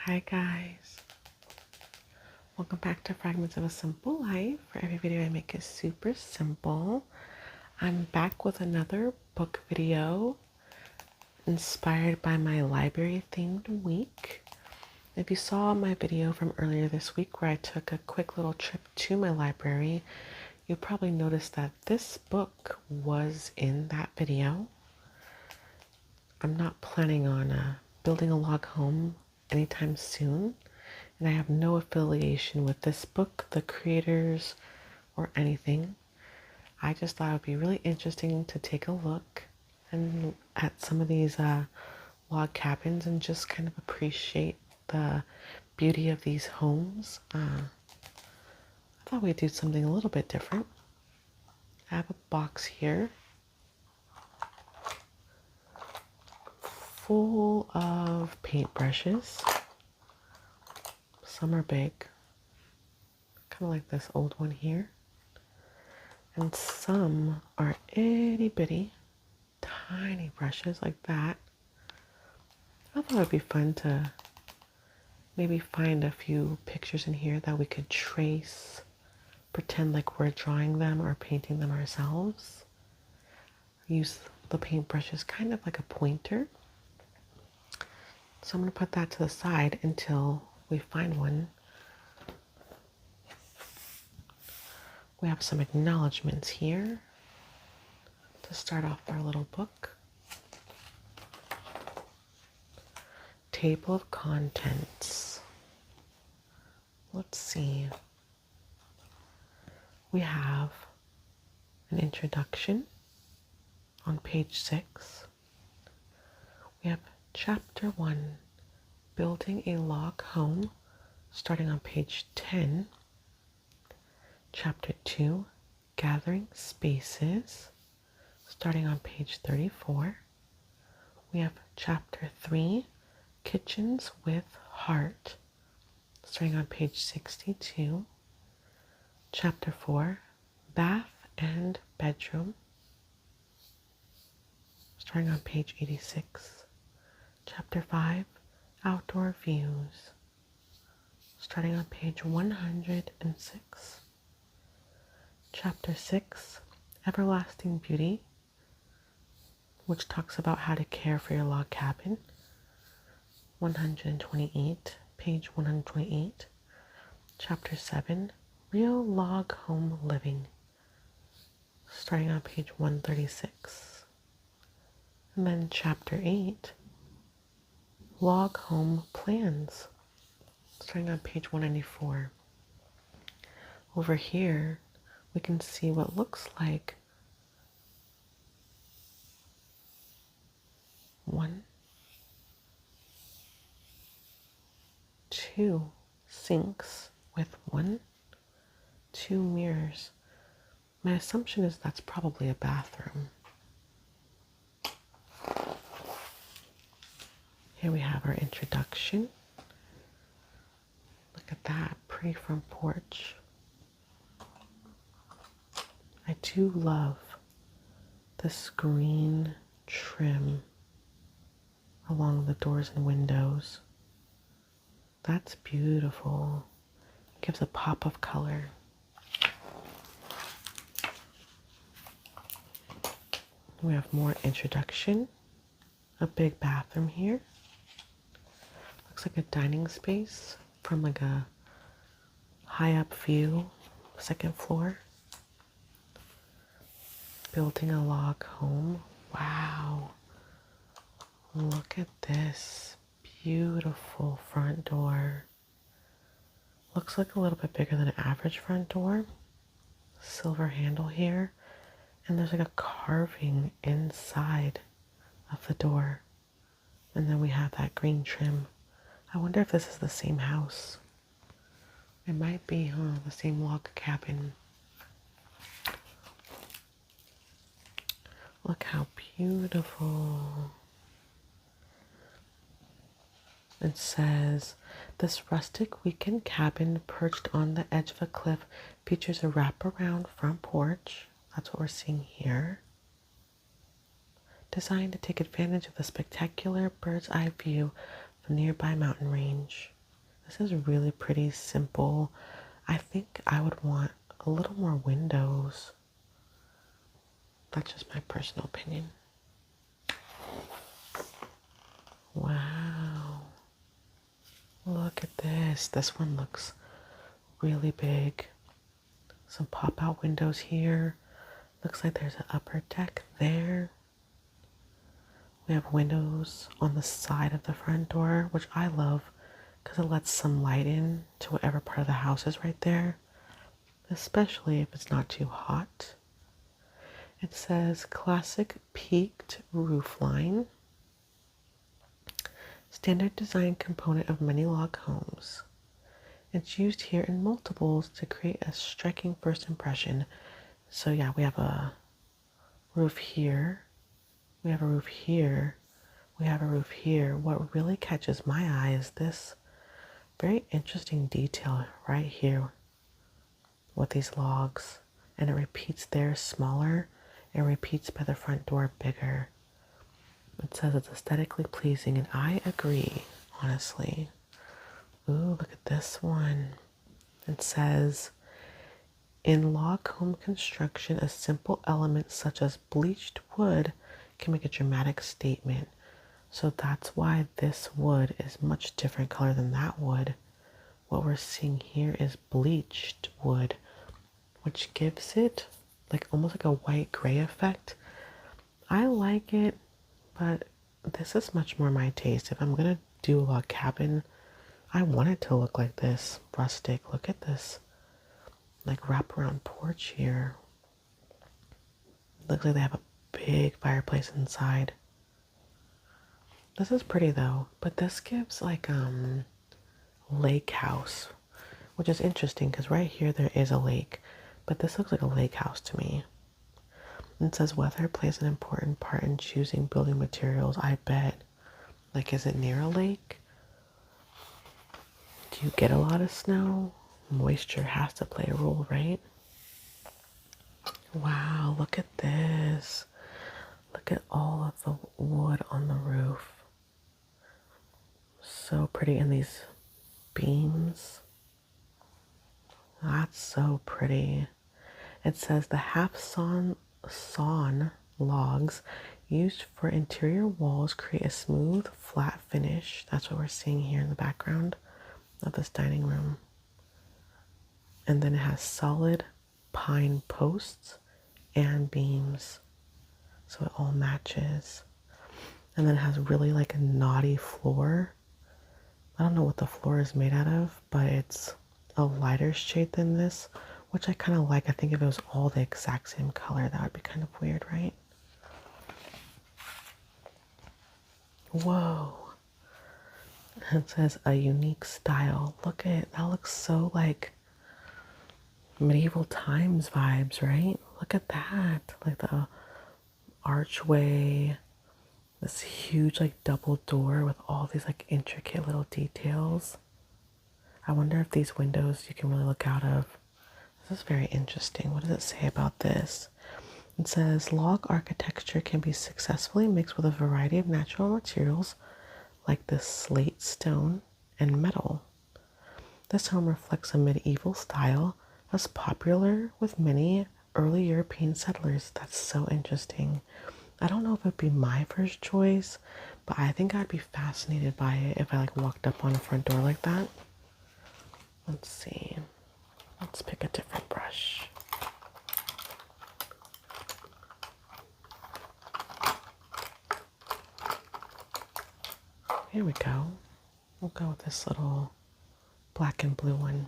Hi guys, welcome back to Fragments of a Simple Life. For every video I make is super simple. I'm back with another book video inspired by my library themed week. If you saw my video from earlier this week where I took a quick little trip to my library, you probably noticed that this book was in that video. I'm not planning on building a log home anytime soon, and I have no affiliation with this book, the creators, or anything. I just thought it would be really interesting to take a look and at some of these log cabins and just kind of appreciate the beauty of these homes. I thought we'd do something a little bit different. I have a box here full of paintbrushes. Some are big, kind of like this old one here. And some are itty bitty, tiny brushes like that. I thought it would be fun to maybe find a few pictures in here that we could trace, pretend like we're drawing them or painting them ourselves. Use the paintbrushes kind of like a pointer. So I'm going to put that to the side until we find one. We have some acknowledgements here to start off our little book. Table of contents. Let's see. We have an introduction on page 6. We have chapter 1, building a log home, starting on page 10. Chapter 2, gathering spaces, starting on page 34. We have chapter 3, kitchens with heart, starting on page 62. Chapter 4, bath and bedroom, starting on page 86. Chapter 5, outdoor views, starting on page 106. Chapter 6, everlasting beauty, which talks about how to care for your log cabin, 128, page 128. Chapter 7, real log home living, starting on page 136. And then chapter 8, log home plans, starting on page 194. Over here, we can see what looks like 1, 2 sinks with 1, 2 mirrors. My assumption is that's probably a bathroom. Here we have our introduction. Look at that, pretty front porch. I do love this green trim along the doors and windows. That's beautiful. It gives a pop of color. We have more introduction. A big bathroom here. Looks like a dining space from like a high up view, second floor. Building a log home. Wow. Look at this beautiful front door. Looks like a little bit bigger than an average front door. Silver handle here. And there's like a carving inside of the door. And then we have that green trim. I wonder if this is the same house. It might be, huh? The same log cabin. Look how beautiful. It says, this rustic weekend cabin perched on the edge of a cliff features a wraparound front porch. That's what we're seeing here. Designed to take advantage of the spectacular bird's eye view a nearby mountain range. This is really pretty simple. I think I would want a little more windows. That's just my personal opinion. Wow. Look at this. This one looks really big. Some pop-out windows here. Looks like there's an upper deck there. We have windows on the side of the front door, which I love because it lets some light in to whatever part of the house is right there, especially if it's not too hot. It says classic peaked roofline. Standard design component of many log homes. It's used here in multiples to create a striking first impression. So yeah, we have a roof here. We have a roof here. We have a roof here. What really catches my eye is this very interesting detail right here with these logs. And it repeats there smaller and repeats by the front door bigger. It says it's aesthetically pleasing, and I agree, honestly. Ooh, look at this one. It says, in log home construction, a simple element such as bleached wood can make a dramatic statement. So that's why this wood is much different color than that wood. What we're seeing here is bleached wood, which gives it like almost like a white gray effect. I like it, but this is much more my taste. If I'm gonna do a log cabin, I want it to look like this, rustic. Look at this, like wraparound porch here. Looks like they have a big fireplace inside. This is pretty though, but this gives like lake house, which is interesting because right here there is a lake, but this looks like a lake house to me. It says weather plays an important part in choosing building materials. I bet. Like, is it near a lake? Do you get a lot of snow? Moisture has to play a role, right? Wow, look at this. Look at all of the wood on the roof. So pretty. And these beams. That's so pretty. It says the half-sawn logs used for interior walls create a smooth, flat finish. That's what we're seeing here in the background of this dining room. And then it has solid pine posts and beams, so it all matches. And then it has really like a knotty floor. I don't know what the floor is made out of, but it's a lighter shade than this, which I kind of like. I think if it was all the exact same color, that would be kind of weird, right? Whoa. It says a unique style. Look at it. That looks so like medieval times vibes, right? Look at that. Like the archway, this huge like double door with all these like intricate little details. I wonder if these windows you can really look out of. This is very interesting. What does it say about this? It says log architecture can be successfully mixed with a variety of natural materials like this slate, stone, and metal. This home reflects a medieval style that's popular with many early European settlers. That's so interesting. I don't know if it'd be my first choice, but I think I'd be fascinated by it if I like walked up on a front door like that. Let's see. Let's pick a different brush. Here we go. We'll go with this little black and blue one.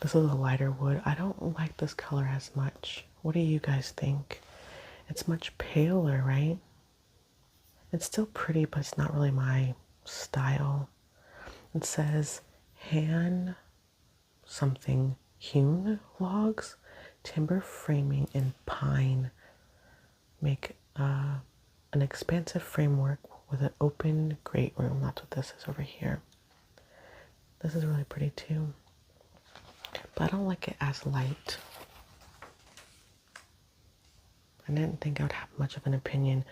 This is a lighter wood. I don't like this color as much. What do you guys think? It's much paler, right? It's still pretty, but it's not really my style. It says hand something hewn logs, timber framing, and pine make an expansive framework with an open great room. That's what this is over here. This is really pretty too, but I don't like it as light. I didn't think I would have much of an opinion.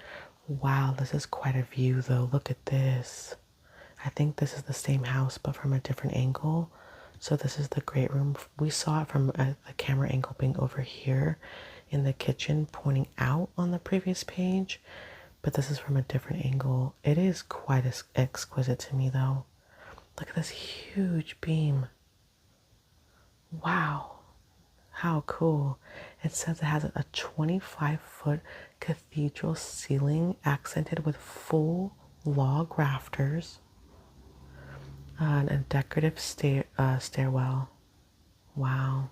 Wow, this is quite a view though. Look at this. I think this is the same house, but from a different angle. So this is the great room. We saw it from the camera angle being over here in the kitchen, pointing out on the previous page, but this is from a different angle. It is quite exquisite to me, though. Look at this huge beam. Wow, how cool. It says it has a 25-foot cathedral ceiling accented with full log rafters and a decorative stairwell. Wow,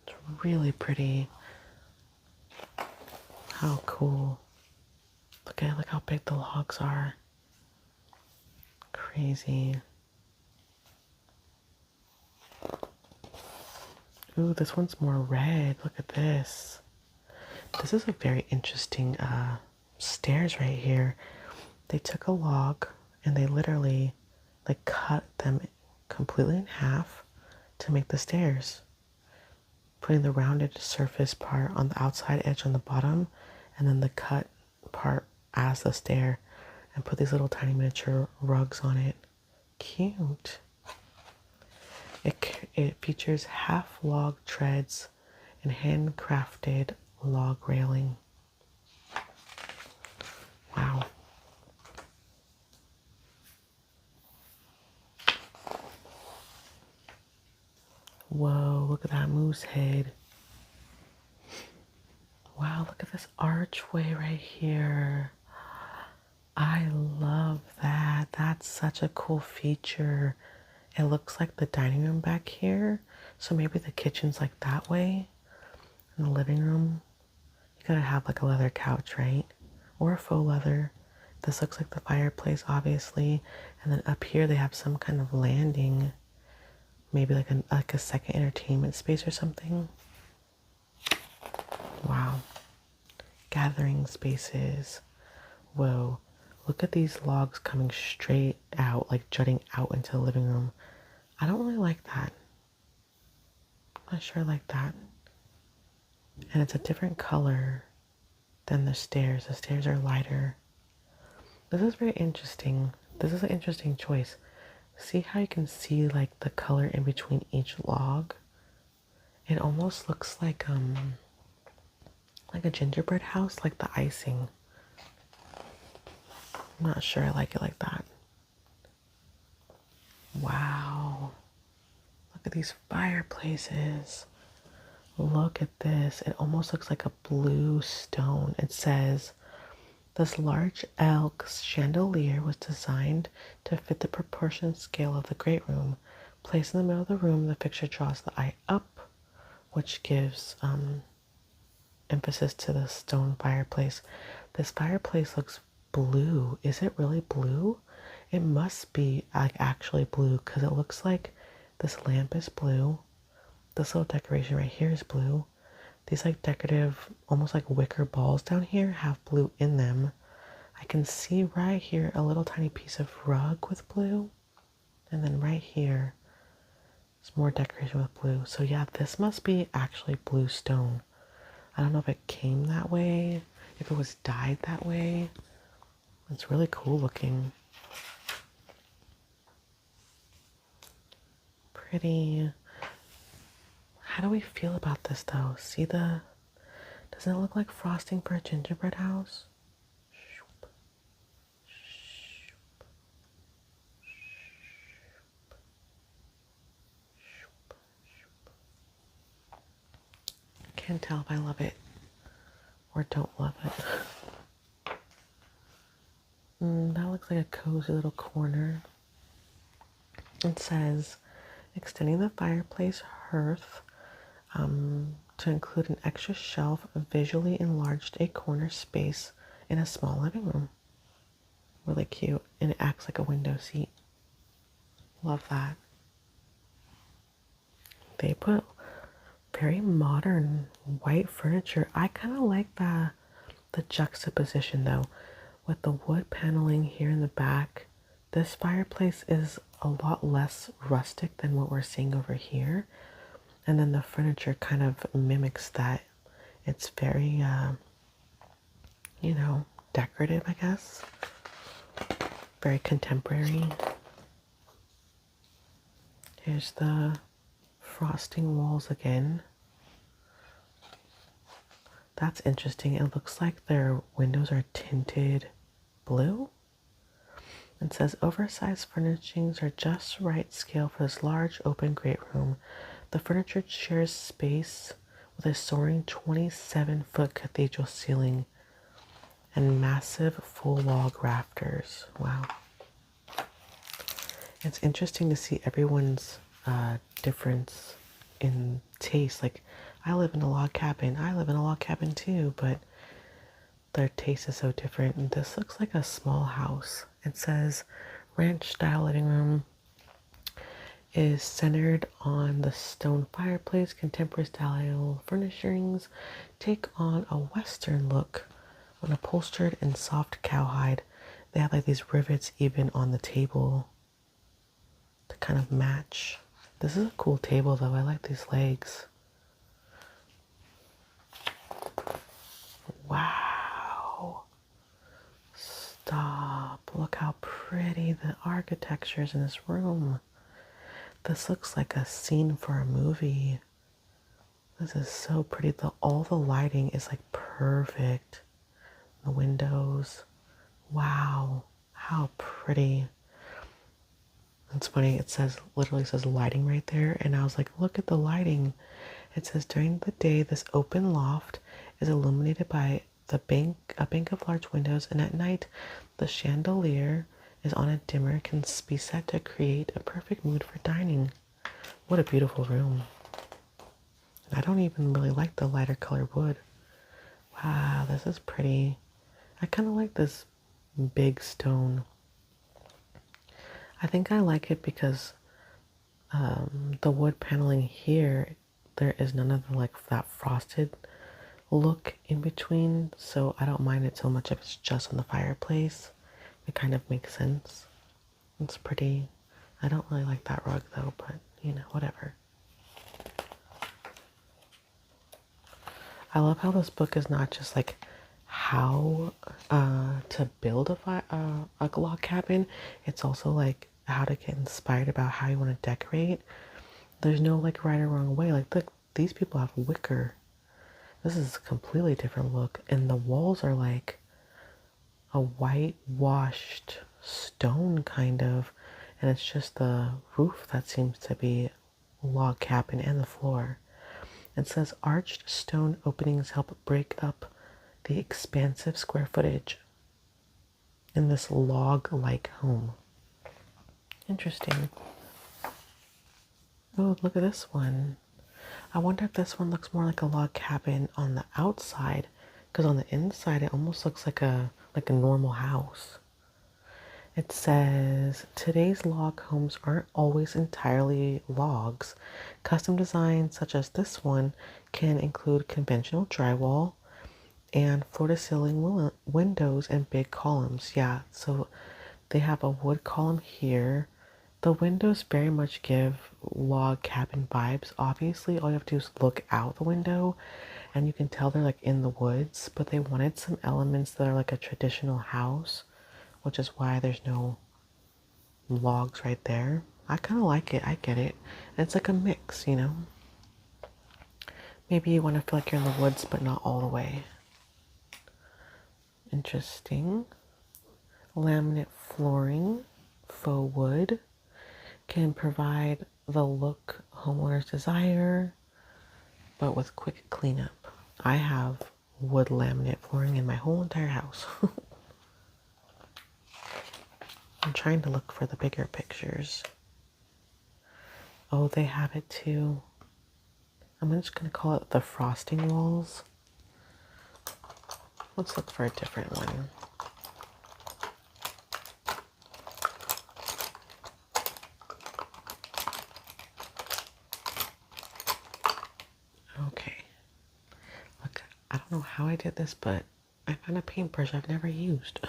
it's really pretty. How cool. Look how big the logs are. Crazy. Ooh, this one's more red. Look at this. This is a very interesting stairs right here. They took a log and they literally like cut them completely in half to make the stairs, putting the rounded surface part on the outside edge on the bottom and then the cut part as the stair, and put these little tiny miniature rugs on it. Cute. It features half log treads and handcrafted log railing. Wow. Whoa, look at that moose head. Wow, look at this archway right here. I love that. That's such a cool feature. It looks like the dining room back here. So maybe the kitchen's like that way. In the living room, you gotta have like a leather couch, right? Or a faux leather. This looks like the fireplace, obviously. And then up here they have some kind of landing. Maybe like a second entertainment space or something. Wow. Gathering spaces. Whoa. Look at these logs coming straight out, like jutting out into the living room. I don't really like that. I'm not sure I like that. And it's a different color than the stairs. The stairs are lighter. This is very interesting. This is an interesting choice. See how you can see like the color in between each log? It almost looks like a gingerbread house, like the icing. I'm not sure I like it like that. Wow. Look at these fireplaces. Look at this. It almost looks like a blue stone. It says, this large elk chandelier was designed to fit the proportion scale of the great room. Placed in the middle of the room, the fixture draws the eye up, which gives emphasis to the stone fireplace. This fireplace looks blue. Is it really blue? It must be like actually blue because it looks like this lamp is blue. This little decoration right here is blue. These like decorative, almost like wicker balls down here have blue in them. I can see right here a little tiny piece of rug with blue. And then right here, it's more decoration with blue. So yeah, this must be actually blue stone. I don't know if it came that way, if it was dyed that way. It's really cool looking. Pretty. How do we feel about this though? See doesn't it look like frosting for a gingerbread house? Can't tell if I love it or don't love it. That looks like a cozy little corner. It says, extending the fireplace hearth to include an extra shelf, visually enlarged a corner space in a small living room. Really cute. And it acts like a window seat. Love that. They put very modern white furniture. I kind of like the juxtaposition though, with the wood paneling here in the back. This fireplace is a lot less rustic than what we're seeing over here. And then the furniture kind of mimics that. It's very, decorative, I guess. Very contemporary. Here's the frosting walls again. That's interesting. It looks like their windows are tinted blue. It says oversized furnishings are just right scale for this large open great room. The furniture shares space with a soaring 27-foot cathedral ceiling and massive full log rafters. Wow. It's interesting to see everyone's difference in taste. Like, I live in a log cabin. I live in a log cabin too, but their taste is so different. And this looks like a small house. It says ranch style living room is centered on the stone fireplace, contemporary style furnishings take on a western look when upholstered in soft cowhide. They have like these rivets even on the table to kind of match. This is a cool table though. I like these legs. Wow. Stop. Look how pretty the architecture is in this room. This looks like a scene for a movie. This is so pretty. All the lighting is like perfect. The windows. Wow. How pretty. It's funny. It says, literally says lighting right there. And I was like, look at the lighting. It says during the day, this open loft is illuminated by a bank of large windows. And at night, the chandelier is on a dimmer, can be set to create a perfect mood for dining. What a beautiful room. I don't even really like the lighter colored wood. Wow, this is pretty. I kind of like this big stone. I think I like it because the wood paneling here, there is none of the like that frosted look in between, so I don't mind it so much if it's just on the fireplace. It kind of makes sense. It's pretty. I don't really like that rug though, but you know, whatever. I love how this book is not just like how to build a log cabin. It's also like how to get inspired about how you want to decorate. There's no like right or wrong way. Like look, these people have wicker. This is a completely different look, and the walls are like a whitewashed stone kind of, and it's just the roof that seems to be log cabin and the floor. It says arched stone openings help break up the expansive square footage in this log-like home. Interesting. Oh, look at this one. I wonder if this one looks more like a log cabin on the outside, because on the inside it almost looks like a normal house. It says, today's log homes aren't always entirely logs. Custom designs such as this one can include conventional drywall and floor-to-ceiling windows and big columns. Yeah, so they have a wood column here. The windows very much give log cabin vibes. Obviously, all you have to do is look out the window and you can tell they're like in the woods, but they wanted some elements that are like a traditional house, which is why there's no logs right there. I kind of like it. I get it. And it's like a mix, you know? Maybe you want to feel like you're in the woods, but not all the way. Interesting. Laminate flooring, faux wood, can provide the look homeowners desire, but with quick cleanup. I have wood laminate flooring in my whole entire house. I'm trying to look for the bigger pictures. Oh, they have it too. I'm just going to call it the frosting walls. Let's look for a different one. Okay. Look, I don't know how I did this, but I found a paintbrush I've never used.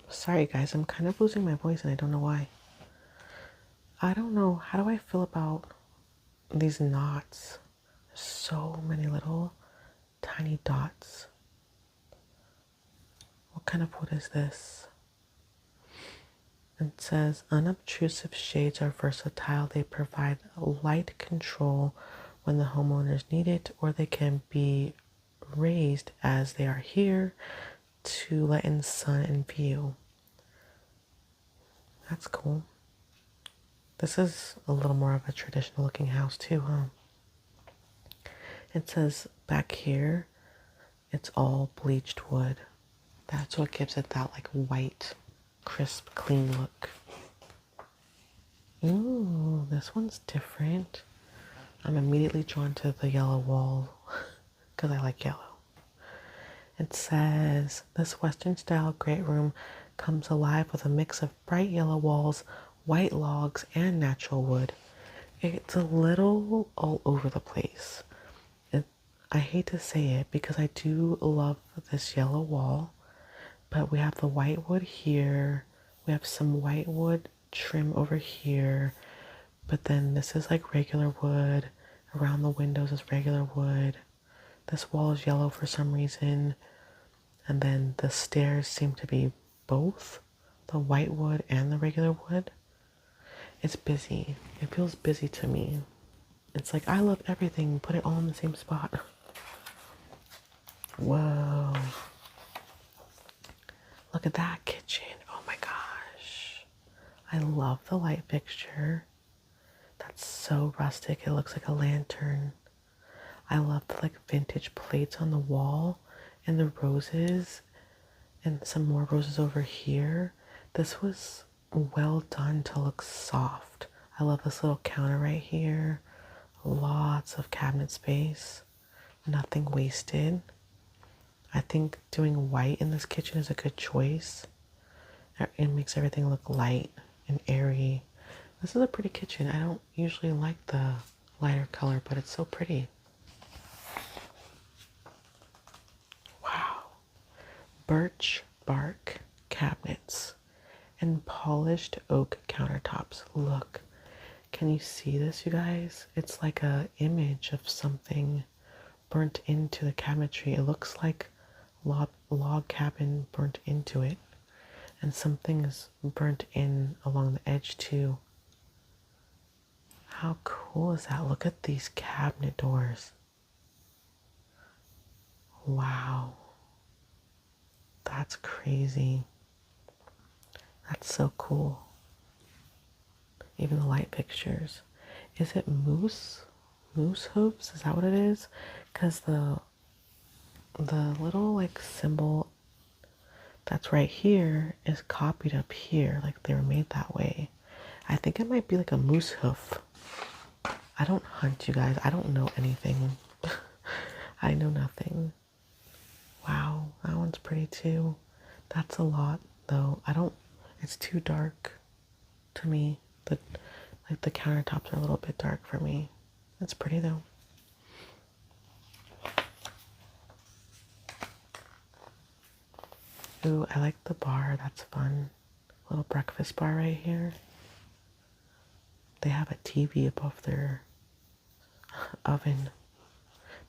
Sorry guys, I'm kind of losing my voice and I don't know why. I don't know, how do I feel about these knots? So many little tiny dots. kind of wood is this? It says unobtrusive shades are versatile. They provide light control when the homeowners need it, or they can be raised as they are here to let in sun and view. That's cool. This is a little more of a traditional looking house too, huh? It says back here, it's all bleached wood. That's what gives it that like white, crisp, clean look. Ooh, this one's different. I'm immediately drawn to the yellow wall because I like yellow. It says, this Western style great room comes alive with a mix of bright yellow walls, white logs, and natural wood. It's a little all over the place. I hate to say it because I do love this yellow wall, but we have the white wood here. We have some white wood trim over here, but then this is like regular wood. Around the windows is regular wood. This wall is yellow for some reason. And then the stairs seem to be both the white wood and the regular wood. It's busy. It feels busy to me. It's like, I love everything. Put it all in the same spot. Whoa. Look at that kitchen. Oh my gosh. I love the light fixture. That's so rustic. It looks like a lantern. I love the like vintage plates on the wall and the roses and some more roses over here. This was well done to look soft. I love this little counter right here. Lots of cabinet space. Nothing wasted. I think doing white in this kitchen is a good choice. It makes everything look light and airy. This is a pretty kitchen. I don't usually like the lighter color, but it's so pretty. Wow. Birch bark cabinets and polished oak countertops. Look, can you see this, you guys? It's like a image of something burnt into the cabinetry. It looks like log cabin burnt into it, and something is burnt in along the edge too. How cool is that? Look at these cabinet doors. Wow. That's crazy. That's so cool. Even the light fixtures. Is it moose hooves? Is that what it is? Because the little like symbol that's right here is copied up here, like they were made that way. I think it might be like a moose hoof. I don't hunt, you guys. I don't know anything. I know nothing. Wow, that one's pretty too. That's a lot though. It's too dark to me. The countertops are a little bit dark for me. It's pretty though. Ooh, I like the bar. That's fun. Little breakfast bar right here. They have a TV above their oven.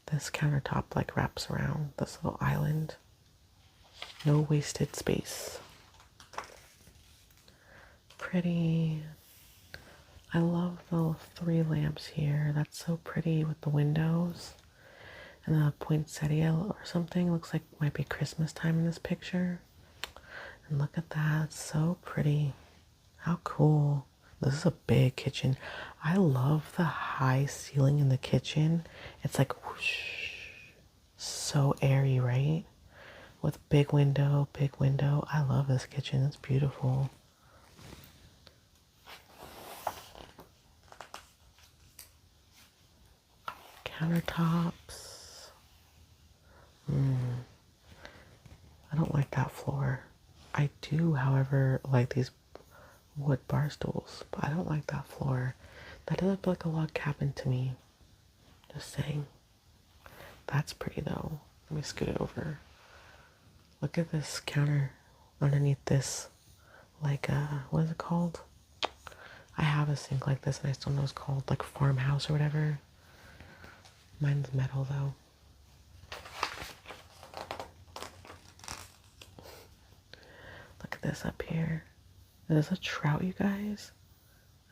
This countertop like wraps around this little island. No wasted space. Pretty. I love the 3 lamps here. That's so pretty with the windows. And the poinsettia or something. Looks like it might be Christmas time in this picture. And look at that. It's so pretty. How cool. This is a big kitchen. I love the high ceiling in the kitchen. It's like whoosh. So airy, right? With big window, big window. I love this kitchen. It's beautiful. Countertops. I don't like that floor. I do, however, like these wood bar stools, but I don't like that floor. That doesn't feel like a log cabin to me. Just saying. That's pretty though. Let me scoot it over. Look at this counter underneath this, like what is it called? I have a sink like this and I still know it's called like farmhouse or whatever. Mine's metal though. like this up here. Is this a trout, you guys?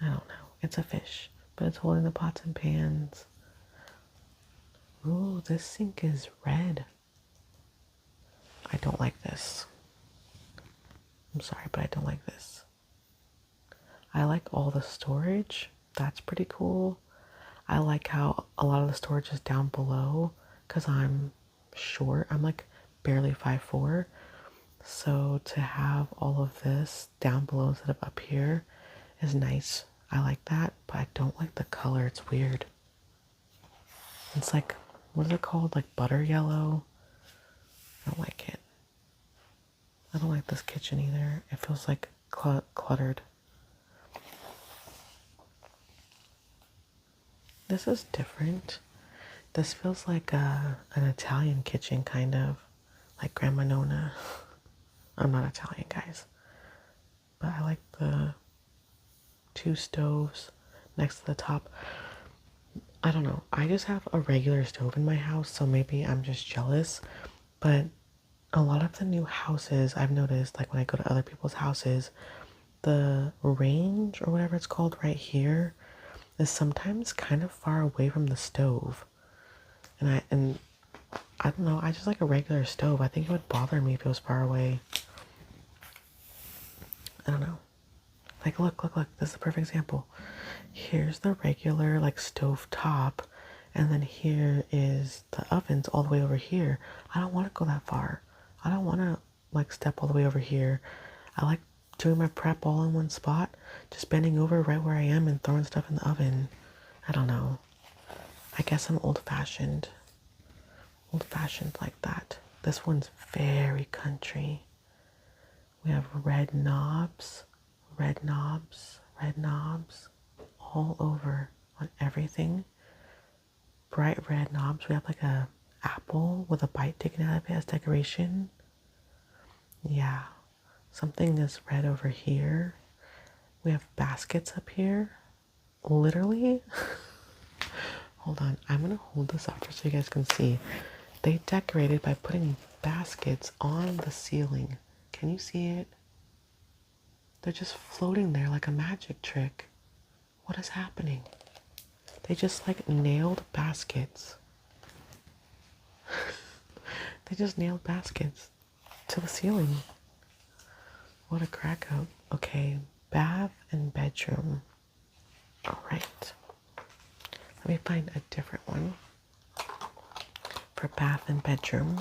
I don't know. It's a fish, but it's holding the pots and pans. Ooh, this sink is red. I don't like this. I'm sorry, but I don't like this. I like all the storage. That's pretty cool. I like how a lot of the storage is down below because I'm short. I'm like barely 5'4". So to have all of this down below instead of up here is nice. I like that, but I don't like the color. It's weird. It's like, what is it called? Like butter yellow? I don't like it. I don't like this kitchen either. It feels like cluttered. This is different. This feels like an Italian kitchen, kind of. Like Grandma Nona. I'm not Italian, guys. But I like the 2 stoves next to the top. I don't know. I just have a regular stove in my house, so maybe I'm just jealous. But a lot of the new houses, I've noticed, like when I go to other people's houses, the range or whatever it's called right here is sometimes kind of far away from the stove. And I don't know, I just like a regular stove. I think it would bother me if it was far away. I don't know. Like, look. This is a perfect example. Here's the regular, like, stove top. And then here is the ovens all the way over here. I don't want to go that far. I don't want to, like, step all the way over here. I like doing my prep all in one spot. Just bending over right where I am and throwing stuff in the oven. I don't know. I guess I'm old-fashioned. Old-fashioned like that. This one's very country. We have red knobs all over on everything. Bright red knobs. We have like a apple with a bite taken out of it as decoration. Yeah, something is red over here. We have baskets up here. Literally. Hold on, I'm gonna hold this up so you guys can see. They decorated by putting baskets on the ceiling. Can you see it? They're just floating there like a magic trick. What is happening? They just like nailed baskets. They just nailed baskets to the ceiling. What a crack up. Okay, bath and bedroom. All right. Let me find a different one for bath and bedroom.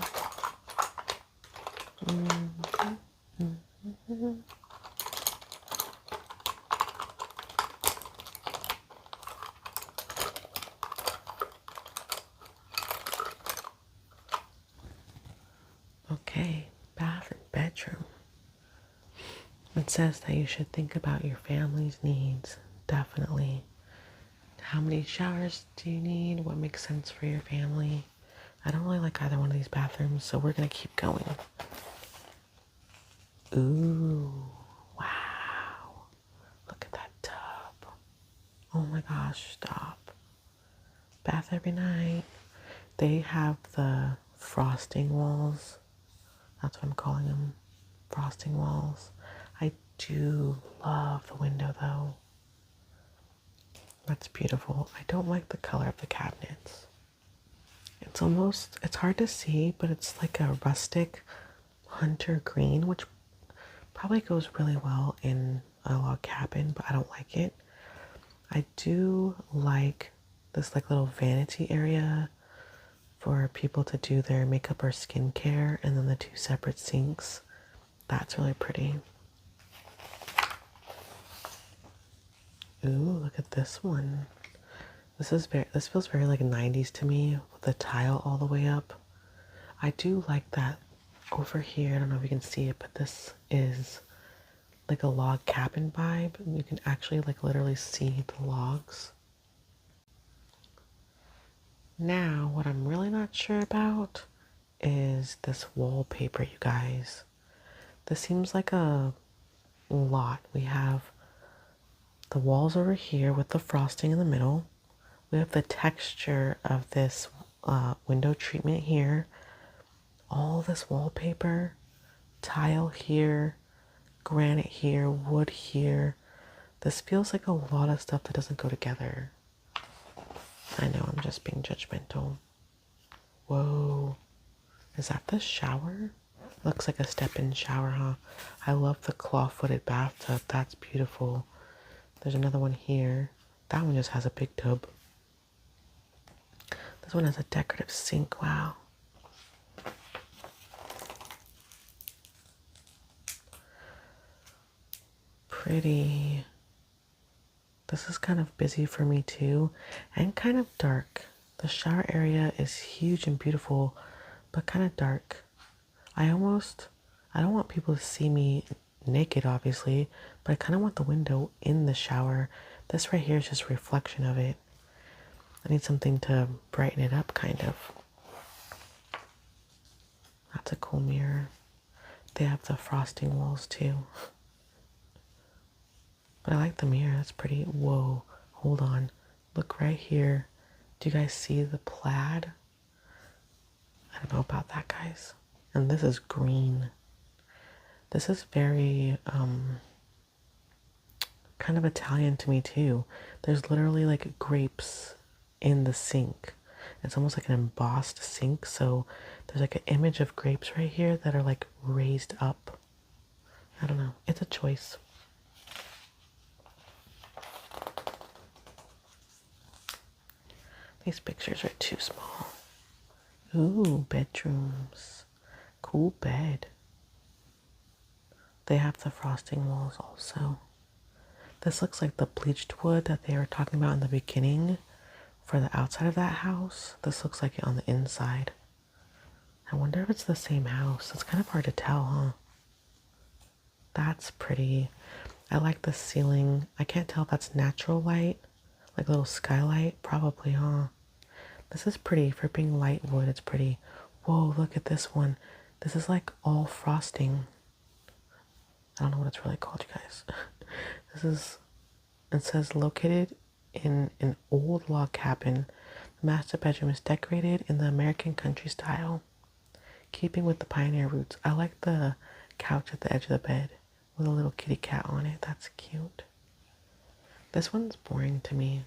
Okay, bath and bedroom. It says that you should think about your family's needs. Definitely. How many showers do you need? What makes sense for your family? I don't really like either one of these bathrooms, so we're gonna keep going. Ooh, wow. Look at that tub. Oh my gosh, stop. Bath every night. They have the frosting walls. That's what I'm calling them. Frosting walls. I do love the window though. That's beautiful. I don't like the color of the cabinets. It's hard to see, but it's like a rustic hunter green, which probably goes really well in a log cabin, but I don't like it. I do like this like little vanity area for people to do their makeup or skincare, and then the 2 separate sinks. That's really pretty. Ooh, look at this one. This feels very like 90s to me with the tile all the way up. I do like that over here. I don't know if you can see it, but this is like a log cabin vibe. You can actually like literally see the logs. Now, what I'm really not sure about is this wallpaper, you guys. This seems like a lot. We have the walls over here with the frosting in the middle. We have the texture of this window treatment here. All this wallpaper, tile here, granite here, wood here. This feels like a lot of stuff that doesn't go together. I know, I'm just being judgmental. Whoa. Is that the shower? Looks like a step-in shower, huh? I love the claw-footed bathtub. That's beautiful. There's another one here. That one just has a big tub. This one has a decorative sink. Wow. Pretty. This is kind of busy for me too, and kind of dark. The shower area is huge and beautiful, but kind of dark. I don't want people to see me naked, obviously, but I kind of want the window in the shower. This right here is just a reflection of it. I need something to brighten it up, kind of. That's a cool mirror. They have the frosting walls too. But I like the mirror. That's pretty. Whoa. Hold on. Look right here. Do you guys see the plaid? I don't know about that, guys. And this is green. This is very kind of Italian to me too. There's literally like grapes in the sink. It's almost like an embossed sink. So there's like an image of grapes right here that are like raised up. I don't know. It's a choice. These pictures are too small. Ooh, bedrooms. Cool bed. They have the frosting walls also. This looks like the bleached wood that they were talking about in the beginning for the outside of that house. This looks like it on the inside. I wonder if it's the same house. It's kind of hard to tell, huh? That's pretty. I like the ceiling. I can't tell if that's natural light, like a little skylight. Probably, huh? This is pretty. For being light wood, it's pretty. Whoa, look at this one. This is like all frosting. I don't know what it's really called, you guys. It says located in an old log cabin. The master bedroom is decorated in the American country style, keeping with the pioneer roots. I like the couch at the edge of the bed with a little kitty cat on it. That's cute. This one's boring to me.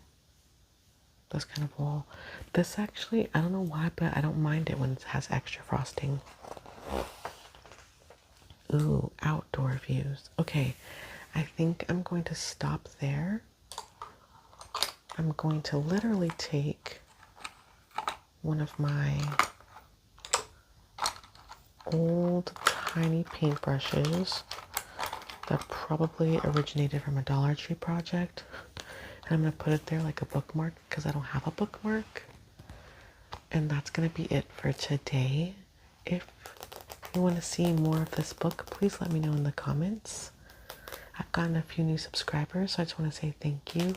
This kind of wall. This actually, I don't know why, but I don't mind it when it has extra frosting. Ooh, outdoor views. Okay, I think I'm going to stop there. I'm going to literally take one of my old tiny paintbrushes that probably originated from a Dollar Tree project. And I'm going to put it there like a bookmark because I don't have a bookmark. And that's going to be it for today. If you want to see more of this book, please let me know in the comments. I've gotten a few new subscribers, so I just want to say thank you.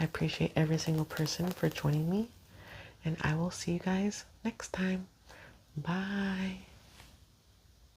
I appreciate every single person for joining me. And I will see you guys next time. Bye.